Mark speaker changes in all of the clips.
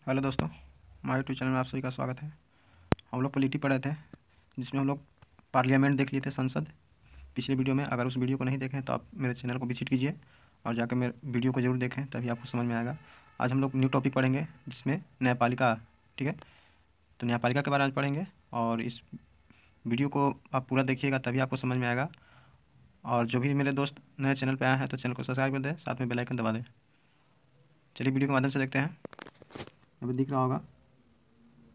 Speaker 1: Hello दोस्तों, हमारे YouTube channel में आप सभी का स्वागत है। हम लोग पॉलिटी पढ़े थे, जिसमें हम लोग पार्लियामेंट देख लिए थे, संसद। पिछले वीडियो में अगर उस वीडियो को नहीं देखें तो आप मेरे चैनल को विजिट कीजिए और जाकर मेरे वीडियो को ज़रूर देखें, तभी आपको समझ में आएगा। आज हम लोग न्यू टॉपिक पढ़ेंगे, जिसमें न्यायपालिका। ठीक है, तो न्यायपालिका के बारे में पढ़ेंगे और इस वीडियो को आप पूरा देखिएगा, तभी आपको समझ में आएगा। और जो भी मेरे दोस्त नए चैनल पर आए हैं तो चैनल को सब्सक्राइब कर दें, साथ में बेल आइकन दबा दें। चलिए वीडियो के माध्यम से देखते हैं। अभी दिख रहा होगा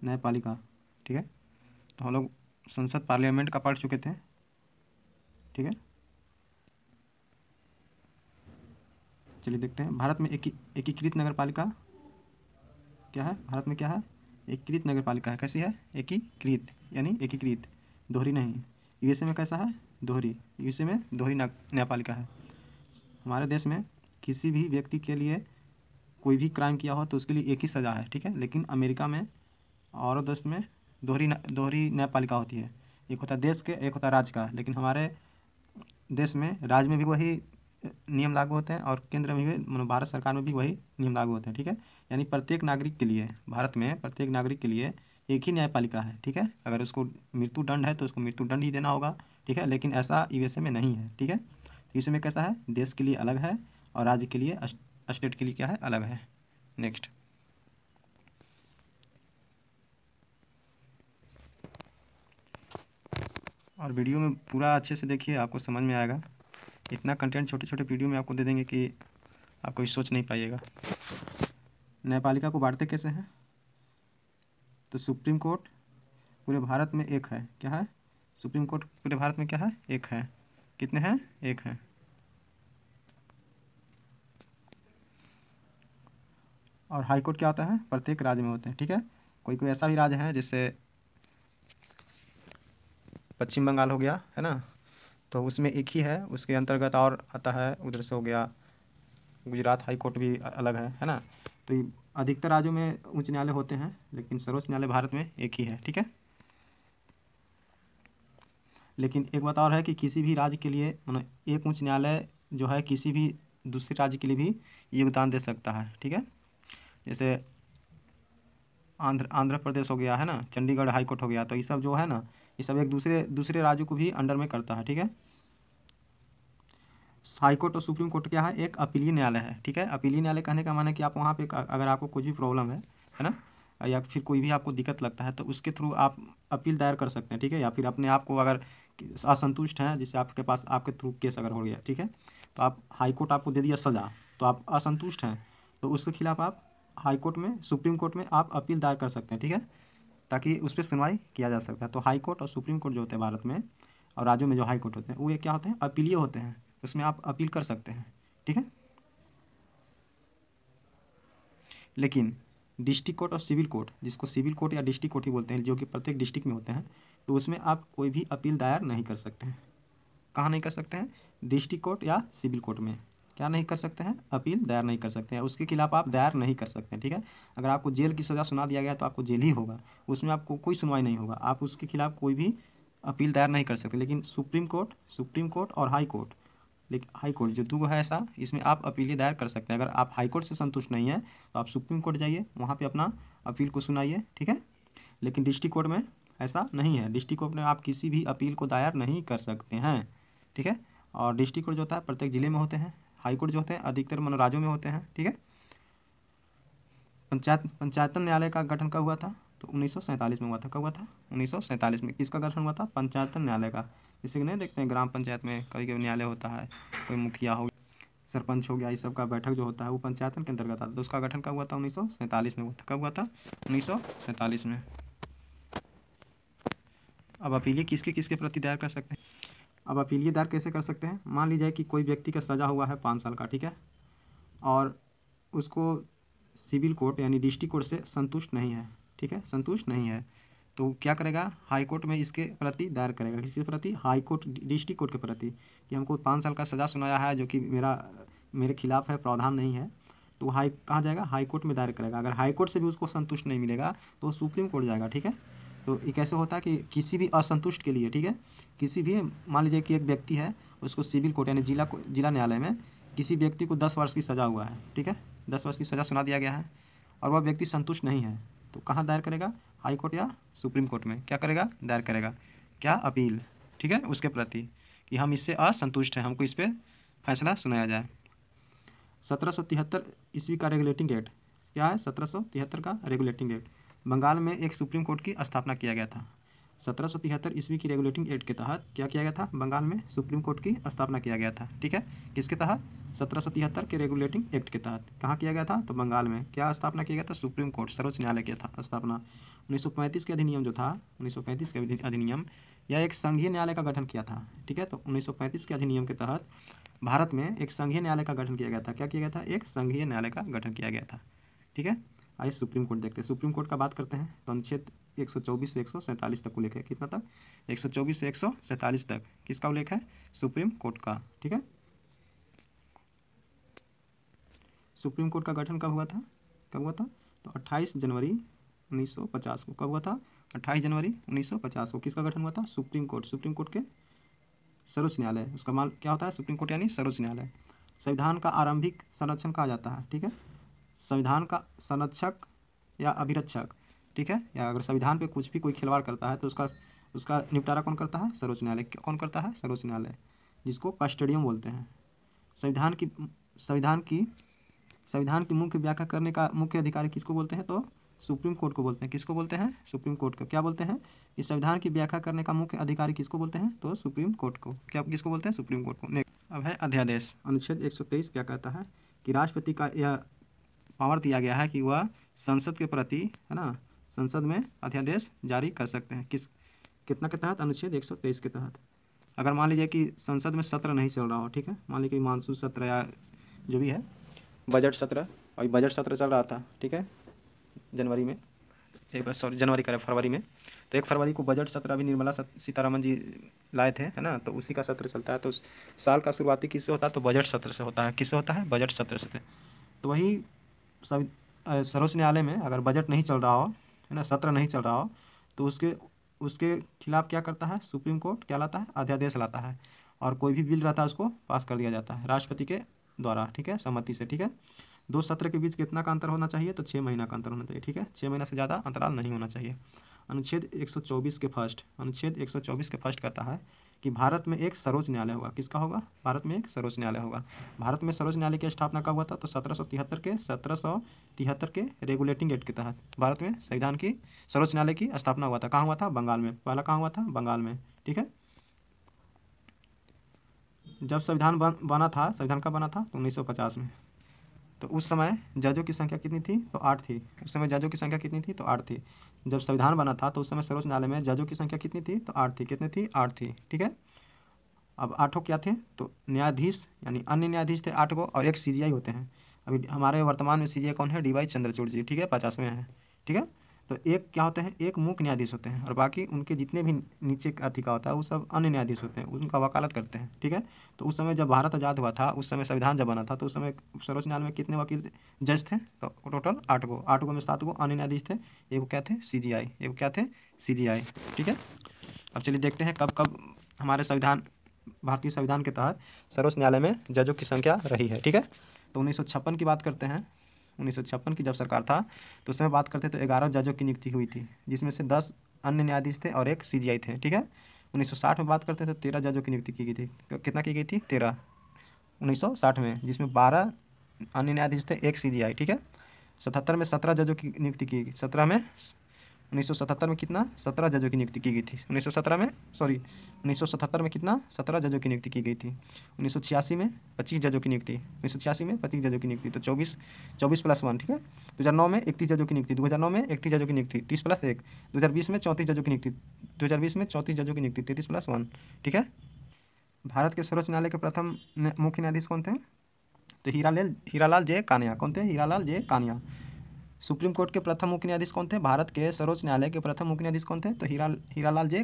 Speaker 1: न्यायपालिका। ठीक है, तो हम लोग संसद पार्लियामेंट का पढ़ चुके थे। ठीक है, चलिए देखते हैं। भारत में एकीकृत नगर पालिका क्या है? भारत में क्या है? एकीकृत नगर पालिका है। कैसी है? एकीकृत यानी एकीकृत, दोहरी नहीं। यूएसए में कैसा है? दोहरी। यूएसए में दोहरी न्यायपालिका है। हमारे देश में किसी भी व्यक्ति के लिए कोई भी क्राइम किया हो तो उसके लिए एक ही सज़ा है। ठीक है, लेकिन अमेरिका में और देश में दोहरी न्यायपालिका होती है। एक होता है देश के, एक होता है राज्य का। लेकिन हमारे देश में राज्य में भी वही नियम लागू होते हैं और केंद्र में भी, मतलब भारत सरकार में भी वही नियम लागू होते हैं। ठीक है, यानी प्रत्येक नागरिक के लिए, भारत में प्रत्येक नागरिक के लिए एक ही न्यायपालिका है। ठीक है, अगर उसको मृत्यु दंड है तो उसको मृत्यु दंड ही देना होगा। ठीक है, लेकिन ऐसा यूएसए में नहीं है। ठीक है, तो यूएसए में कैसा है? देश के लिए अलग है और राज्य के लिए, स्टेट के लिए क्या है? अलग है। नेक्स्ट, और वीडियो में पूरा अच्छे से देखिए, आपको समझ में आएगा। इतना कंटेंट छोटे छोटे वीडियो में आपको दे देंगे कि आप कोई सोच नहीं पाइएगा। न्यायपालिका को बांटते कैसे हैं? तो सुप्रीम कोर्ट पूरे भारत में एक है। क्या है? सुप्रीम कोर्ट पूरे भारत में क्या है? एक है। कितने हैं? एक है। और हाई कोर्ट क्या होता है? प्रत्येक राज्य में होते हैं। ठीक है, कोई कोई ऐसा भी राज्य है, जैसे पश्चिम बंगाल हो गया, है ना, तो उसमें एक ही है। उसके अंतर्गत और आता है, उधर से हो गया गुजरात, हाई कोर्ट भी अलग है ना। तो ये अधिकतर राज्यों में उच्च न्यायालय होते हैं, लेकिन सर्वोच्च न्यायालय भारत में एक ही है। ठीक है, लेकिन एक बात और है कि किसी भी राज्य के लिए, मतलब एक उच्च न्यायालय जो है किसी भी दूसरे राज्य के लिए भी योगदान दे सकता है। ठीक है, जैसे आंध्र प्रदेश हो गया, है ना, चंडीगढ़ हाई कोर्ट हो गया, तो ये सब जो है ना, ये सब एक दूसरे दूसरे राज्यों को भी अंडर में करता है। ठीक है, हाई कोर्ट और सुप्रीम कोर्ट क्या है? एक अपीलीय न्यायालय है। ठीक है, अपीलीय न्यायालय कहने का माना है कि आप वहाँ पे अगर आपको कुछ भी प्रॉब्लम है ना, या फिर कोई भी आपको दिक्कत लगता है तो उसके थ्रू आप अपील दायर कर सकते हैं। ठीक है, या फिर अपने आप को अगर असंतुष्ट हैं, जिससे आपके पास आपके थ्रू केस अगर हो गया, ठीक है, तो आप हाई कोर्ट आपको दे दिया सज़ा, तो आप असंतुष्ट हैं तो उसके खिलाफ आप हाई कोर्ट में, सुप्रीम कोर्ट में आप अपील दायर कर सकते हैं। ठीक है, ताकि उस पर सुनवाई किया जा सकता है। तो हाई कोर्ट और सुप्रीम कोर्ट जो होते हैं भारत में, और राज्यों में जो हाई कोर्ट होते हैं, वो ये क्या होते हैं? अपीलीय होते हैं। उसमें आप अपील कर सकते हैं। ठीक है, लेकिन डिस्ट्रिक्ट कोर्ट और सिविल कोर्ट, जिसको सिविल कोर्ट या डिस्ट्रिक्ट कोर्ट ही बोलते हैं, जो कि प्रत्येक डिस्ट्रिक्ट में होते हैं, तो उसमें आप कोई भी अपील दायर नहीं कर सकते हैं। कहाँ नहीं कर सकते हैं? डिस्ट्रिक्ट कोर्ट या सिविल कोर्ट में क्या नहीं कर सकते हैं? अपील दायर नहीं कर सकते हैं। उसके खिलाफ आप दायर नहीं कर सकते हैं। ठीक है, अगर आपको जेल की सज़ा सुना दिया गया तो आपको जेल ही होगा, उसमें आपको कोई सुनवाई नहीं होगा, आप उसके खिलाफ कोई भी अपील दायर नहीं कर सकते। लेकिन सुप्रीम कोर्ट और हाई कोर्ट, लेकिन हाई कोर्ट जो दो है ऐसा, इसमें आप अपील दायर कर सकते हैं। अगर आप हाई कोर्ट से संतुष्ट नहीं है तो आप सुप्रीम कोर्ट जाइए, वहाँ पे अपना अपील को सुनाइए। ठीक है, लेकिन डिस्ट्रिक्ट कोर्ट में ऐसा नहीं है। डिस्ट्रिक्ट कोर्ट में आप किसी भी अपील को दायर नहीं कर सकते हैं। ठीक है, और डिस्ट्रिक्ट कोर्ट जो होता है प्रत्येक जिले में होते हैं। हाई कोर्ट जो होते हैं अधिकतर राज्यों में होते हैं। ठीक है, पंचायतन न्यायालय का गठन कब हुआ था? तो 1947 में हुआ था। कब हुआ था? 1947 में। किसका गठन हुआ था? पंचायतन न्यायालय का। जैसे कि नहीं देखते हैं ग्राम पंचायत में कभी कभी न्यायालय होता है, कोई मुखिया हो, सरपंच हो गया, इस सब का बैठक जो होता है वो पंचायतन के अंतर्गत आता है। तो उसका गठन कब हुआ था? 1947 में हुआ था। कब हुआ था? 1947 में। अब अपीलीय किसके किसके प्रति दायर कर सकते हैं? अब अपीलीय दायर कैसे कर सकते हैं? मान लीजिए कि कोई व्यक्ति का सज़ा हुआ है 5 साल का, ठीक है, और उसको सिविल कोर्ट यानी डिस्ट्रिक्ट कोर्ट से संतुष्ट नहीं है। ठीक है, संतुष्ट नहीं है तो क्या करेगा? हाई कोर्ट में इसके प्रति दायर करेगा। किसके प्रति? हाई कोर्ट, डिस्ट्रिक्ट कोर्ट के प्रति, कि हमको 5 साल का सज़ा सुनाया है जो कि मेरे खिलाफ है, प्रावधान नहीं है, तो कहाँ जाएगा? हाई कोर्ट में दायर करेगा। अगर हाई कोर्ट से भी उसको संतुष्ट नहीं मिलेगा तो सुप्रीम कोर्ट जाएगा। ठीक है, तो ये कैसे होता है कि किसी भी असंतुष्ट के लिए, ठीक है, किसी भी, मान लीजिए कि एक व्यक्ति है, उसको सिविल कोर्ट यानी जिला न्यायालय में किसी व्यक्ति को 10 वर्ष की सज़ा हुआ है। ठीक है, 10 वर्ष की सज़ा सुना दिया गया है और वह व्यक्ति संतुष्ट नहीं है तो कहाँ दायर करेगा, हाई कोर्ट या सुप्रीम कोर्ट में क्या करेगा, दायर करेगा क्या, अपील, ठीक है, उसके प्रति कि हम इससे असंतुष्ट हैं, हमको इस पर फैसला सुनाया जाए। 1773 ईस्वी का रेगुलेटिंग एक्ट क्या है, 1773 का रेगुलेटिंग एक्ट, बंगाल में एक सुप्रीम कोर्ट की स्थापना किया गया था। 1773 ईस्वी की रेगुलेटिंग एक्ट के तहत क्या किया गया था, बंगाल में सुप्रीम कोर्ट की स्थापना किया गया था, ठीक है, किसके तहत, 1773 के रेगुलेटिंग एक्ट के तहत। कहाँ किया गया था, तो बंगाल में क्या स्थापना किया गया था, सुप्रीम कोर्ट, सर्वोच्च न्यायालय की था स्थापना। 1935 के अधिनियम जो था, 1935 के अधिनियम, यह एक संघीय न्यायालय का गठन किया था, ठीक है। तो 1935 के अधिनियम के तहत भारत में एक संघीय न्यायालय का गठन किया गया था। क्या किया गया था, एक संघीय न्यायालय का गठन किया गया था, ठीक है। आइए सुप्रीम कोर्ट देखते हैं। सुप्रीम कोर्ट का बात करते हैं तो अनुच्छेद 124 से 147 तक उल्लेख है, कितना तक, 124 से 147 तक किसका उल्लेख है, सुप्रीम कोर्ट का, ठीक है। सुप्रीम कोर्ट का गठन कब हुआ था, कब हुआ था, तो 28 जनवरी 1950 को। कब हुआ था, 28 जनवरी 1950 को किसका गठन हुआ था, सुप्रीम कोर्ट, सुप्रीम कोर्ट के सर्वोच्च न्यायालय, उसका माल क्या होता है, सुप्रीम कोर्ट यानी सर्वोच्च न्यायालय। संविधान का आरंभिक संरक्षण कहा जाता है, ठीक है, संविधान का संरक्षक या अभिरक्षक, ठीक है, या अगर संविधान पे कुछ भी कोई खिलवाड़ करता है तो उसका निपटारा कौन करता है, सर्वोच्च न्यायालय। कौन करता है, सर्वोच्च न्यायालय, जिसको कस्टोडियन बोलते हैं। संविधान की संविधान की संविधान की मुख्य व्याख्या करने का मुख्य अधिकारी किसको बोलते हैं, तो सुप्रीम कोर्ट को बोलते हैं। किसको बोलते हैं, सुप्रीम कोर्ट को। क्या बोलते हैं, इस संविधान की व्याख्या करने का मुख्य अधिकारी किसको बोलते हैं, तो सुप्रीम कोर्ट को। क्या किसको बोलते हैं, सुप्रीम कोर्ट को। अब है अध्यादेश। अनुच्छेद 123 क्या कहता है कि राष्ट्रपति का यह पावर दिया गया है कि वह संसद के प्रति, है ना, संसद में अध्यादेश जारी कर सकते हैं। कितना के तहत, अनुच्छेद 123 के तहत। अगर मान लीजिए कि संसद में सत्र नहीं चल रहा हो, ठीक है, मान लीजिए कि मानसून सत्र या जो भी है बजट सत्र, और बजट सत्र चल रहा था, ठीक है, जनवरी में, जनवरी का फरवरी में, तो 1 फरवरी को बजट सत्र अभी निर्मला सीतारमन जी लाए थे, है ना, तो उसी का सत्र चलता है। तो साल का शुरुआती किससे होता है, तो बजट सत्र से होता है। किससे होता है, बजट सत्र से। तो वही सर्वोच्च न्यायालय में अगर बजट नहीं चल रहा हो, है ना, सत्र नहीं चल रहा हो, तो उसके खिलाफ क्या करता है, सुप्रीम कोर्ट क्या लाता है, अध्यादेश लाता है, और कोई भी बिल रहता है उसको पास कर दिया जाता है राष्ट्रपति के द्वारा, ठीक है, सहमति से, ठीक है। 2 सत्र के बीच कितना का अंतर होना चाहिए, तो 6 महीना का अंतर होना चाहिए, ठीक है, 6 महीना से ज़्यादा अंतराल नहीं होना चाहिए। अनुच्छेद 124 के फर्स्ट, अनुच्छेद 124 के फर्स्ट कहता है कि भारत में एक सर्वोच्च न्यायालय होगा। किसका होगा, भारत में एक सर्वोच्च न्यायालय होगा। भारत में सर्वोच्च न्यायालय की स्थापना कब हुआ था, तो 1773 के रेगुलेटिंग एक्ट के तहत भारत में संविधान की सर्वोच्च न्यायालय की स्थापना हुआ था। कहाँ हुआ था, बंगाल में। पहला कहाँ हुआ था, बंगाल में, ठीक है। जब संविधान बना था, संविधान कब बना था, तो 1950 में। तो उस समय जजों की संख्या कितनी थी, तो 8 थी। उस समय जजों की संख्या कितनी थी, तो 8 थी। जब संविधान बना था तो उस समय सर्वोच्च न्यायालय में जजों की संख्या कितनी थी, तो 8 थी। कितनी थी, 8 थी, ठीक है। अब 8 क्या थे, तो न्यायाधीश यानी अन्य न्यायाधीश थे 8 को, और एक सीजीआई होते हैं। अभी हमारे वर्तमान में सीजीआई कौन है, डीवाई चंद्रचूड़ जी, ठीक है, 50वें हैं, ठीक है। तो एक क्या होते हैं, एक मुख्य न्यायाधीश होते हैं, और बाकी उनके जितने भी नीचे अधिका होता है वो सब अन्य न्यायाधीश होते हैं, उनका वकालत करते हैं, ठीक है। तो उस समय जब भारत आज़ाद हुआ था, उस समय संविधान जब बना था, तो उस समय सर्वोच्च न्यायालय में कितने वकील जज थे, तो टोटल 8 को। 8 में 7 अन्य न्यायाधीश थे, एक क्या थे, सीजीआई, एक क्या थे, सीजीआई, ठीक है। अब चलिए देखते हैं कब कब हमारे भारतीय संविधान के तहत सर्वोच्च न्यायालय में जजों की संख्या रही है, ठीक है। तो 1956 की बात करते हैं। 1956 की जब सरकार था तो उस समय बात करते तो 11 जजों की नियुक्ति हुई थी, जिसमें से 10 अन्य न्यायाधीश थे और एक सीजीआई थे, ठीक है। 1960 में बात करते तो 13 जजों की नियुक्ति की गई थी। कितना की गई थी, 13 1960 में, जिसमें 12 अन्य न्यायाधीश थे, एक सीजीआई, ठीक है। 77 में 17 जजों की नियुक्ति की गई। 1977 में कितना, 17 जजों की नियुक्ति की गई थी। 1977 में कितना, 17 जजों की नियुक्ति की गई थी। 1986 में 25 जजों की नियुक्ति, 1986 में 25 जजों की नियुक्ति, तो 24 प्लस 1, ठीक है। 2009 में 31 जजों की नियुक्ति, 2009 में 31 जजों की नियुक्ति, 30 प्लस 1। 2020 में 34 जजों की नियुक्ति, 2020 में 34 जजों की नियुक्ति, 33 प्लस 1, ठीक है। भारत के सर्वोच्च न्यायालय के प्रथम मुख्य न्यायाधीश कौन थे, तो हीरालाल जे कानिया। कौन थे, हीरालाल जे कानिया। सुप्रीम कोर्ट के प्रथम मुख्य न्यायाधीश कौन थे, भारत के सर्वोच्च न्यायालय के प्रथम मुख्य न्यायाधीश कौन थे, तो हीरालाल जे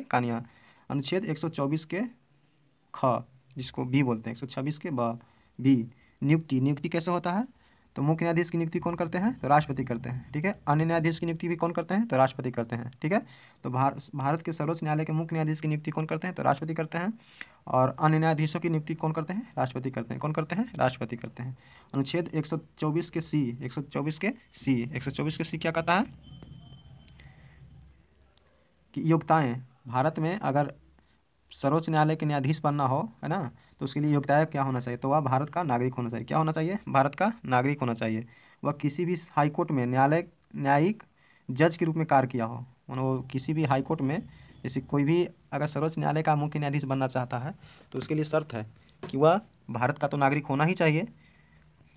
Speaker 1: कानिया। अनुच्छेद 124 के ख, जिसको बी बोलते हैं, 126 के बी, नियुक्ति कैसे होता है, तो मुख्य न्यायाधीश की नियुक्ति कौन करते हैं? तो राष्ट्रपति करते हैं, ठीक है। अन्य न्यायाधीश की नियुक्ति भी कौन करते हैं? तो राष्ट्रपति करते हैं, ठीक है। तो भारत के सर्वोच्च न्यायालय के मुख्य न्यायाधीश की नियुक्ति कौन करते हैं? तो राष्ट्रपति करते हैं। और अन्य न्यायाधीशों की नियुक्ति कौन करते हैं? राष्ट्रपति करते हैं। कौन करते हैं? राष्ट्रपति करते हैं। अनुच्छेद 124 के सी 124 के सी क्या कहता है कि योग्यताएं, भारत में अगर सर्वोच्च न्यायालय के न्यायाधीश बनना हो, है ना, तो उसके लिए योग्यताएं क्या होना चाहिए? तो वह भारत का नागरिक होना चाहिए। क्या होना चाहिए? भारत का नागरिक होना चाहिए। वह किसी भी हाईकोर्ट में न्यायिक जज के रूप में कार्य किया हो, मानो वो किसी भी हाईकोर्ट में, जैसे कोई भी अगर सर्वोच्च न्यायालय का मुख्य न्यायाधीश बनना चाहता है तो उसके लिए शर्त है कि वह भारत का तो नागरिक होना ही चाहिए,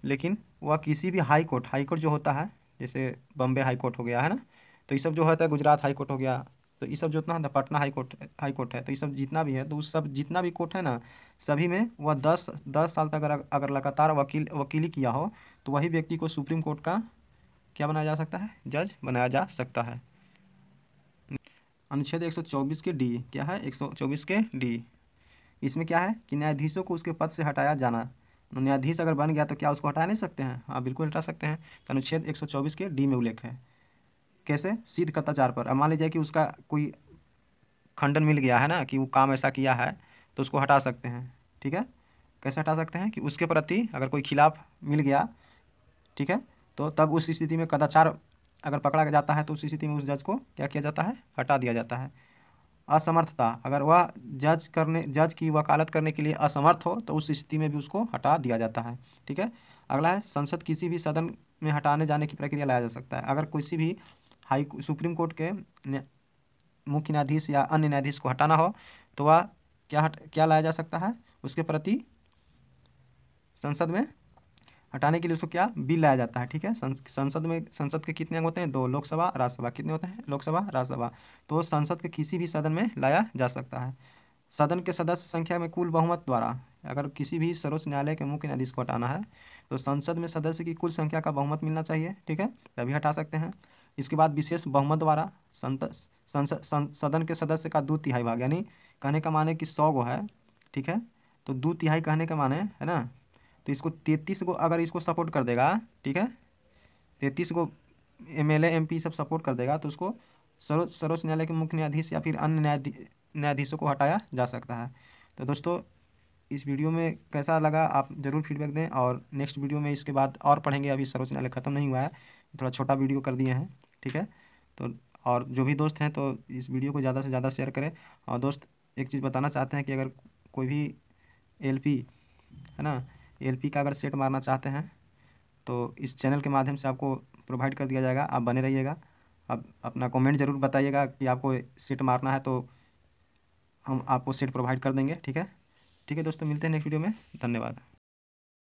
Speaker 1: लेकिन वह किसी भी हाईकोर्ट जो होता है, जैसे बम्बे हाईकोर्ट हो गया, है ना, तो ये सब जो होता है, गुजरात हाईकोर्ट हो गया, तो ये सब जो उतना है, पटना हाईकोर्ट है, तो ये सब जितना भी है, तो उस सब जितना भी कोर्ट है ना, सभी में वह 10 साल तक अगर लगातार वकीली किया हो तो वही व्यक्ति को सुप्रीम कोर्ट का क्या बनाया जा सकता है? जज बनाया जा सकता है। अनुच्छेद 124 के डी क्या है? 124 के डी, इसमें क्या है कि न्यायाधीशों को उसके पद से हटाया जाना। न्यायाधीश अगर बन गया तो क्या उसको हटा नहीं सकते हैं? हाँ, बिल्कुल हटा सकते हैं। तो अनुच्छेद 124 के डी में उल्लेख है। कैसे? सिद्ध कदाचार पर। अब मान लीजिए कि उसका कोई खंडन मिल गया है ना कि वो काम ऐसा किया है, तो उसको हटा सकते हैं, ठीक है। कैसे हटा सकते हैं? कि उसके प्रति अगर कोई खिलाफ मिल गया, ठीक है, तो तब उस स्थिति में कदाचार अगर पकड़ा जाता है तो उस स्थिति में उस जज को क्या किया जाता है? हटा दिया जाता है। असमर्थता, अगर वह जज की वकालत करने के लिए असमर्थ हो तो उस स्थिति में भी उसको हटा दिया जाता है, ठीक है। अगला है संसद किसी भी सदन में हटाने जाने की प्रक्रिया लाया जा सकता है। अगर किसी भी सुप्रीम कोर्ट के मुख्य न्यायाधीश या अन्य न्यायाधीश को हटाना हो तो वह क्या लाया जा सकता है? उसके प्रति संसद में हटाने के लिए उसको क्या बिल लाया जाता है, ठीक है। संसद के कितने अंग होते हैं? 2, लोकसभा राज्यसभा। कितने होते हैं? लोकसभा राज्यसभा। तो संसद के किसी भी सदन में लाया जा सकता है। सदन के सदस्य संख्या में कुल बहुमत द्वारा, अगर किसी भी सर्वोच्च न्यायालय के मुख्य न्यायाधीश को हटाना है तो संसद में सदस्य की कुल संख्या का बहुमत मिलना चाहिए, ठीक है, तभी हटा सकते हैं। इसके बाद विशेष बहुमत द्वारा सदन के सदस्य का 2/3 भाग, यानी कहने का माने कि 100 गो है, ठीक है, तो 2/3 कहने का माने, है ना, तो इसको 33 को अगर इसको सपोर्ट कर देगा, ठीक है, 33 को MLA MP सब सपोर्ट कर देगा तो उसको सर्वोच्च न्यायालय के मुख्य न्यायाधीश या फिर अन्य न्यायाधीशों को हटाया जा सकता है। तो दोस्तों, इस वीडियो में कैसा लगा आप ज़रूर फीडबैक दें, और नेक्स्ट वीडियो में इसके बाद और पढ़ेंगे। अभी सर्वोच्च न्यायालय ख़त्म नहीं हुआ है, थोड़ा छोटा वीडियो कर दिए हैं, ठीक है। तो और जो भी दोस्त हैं तो इस वीडियो को ज़्यादा से ज़्यादा शेयर करें। और दोस्त, एक चीज़ बताना चाहते हैं कि अगर कोई भी LP, है ना, LP का अगर सेट मारना चाहते हैं तो इस चैनल के माध्यम से आपको प्रोवाइड कर दिया जाएगा। आप बने रहिएगा। आप अपना कमेंट ज़रूर बताइएगा कि आपको सेट मारना है, तो हम आपको सेट प्रोवाइड कर देंगे, ठीक है। ठीक है दोस्तों, मिलते हैं नेक्स्ट वीडियो में। धन्यवाद।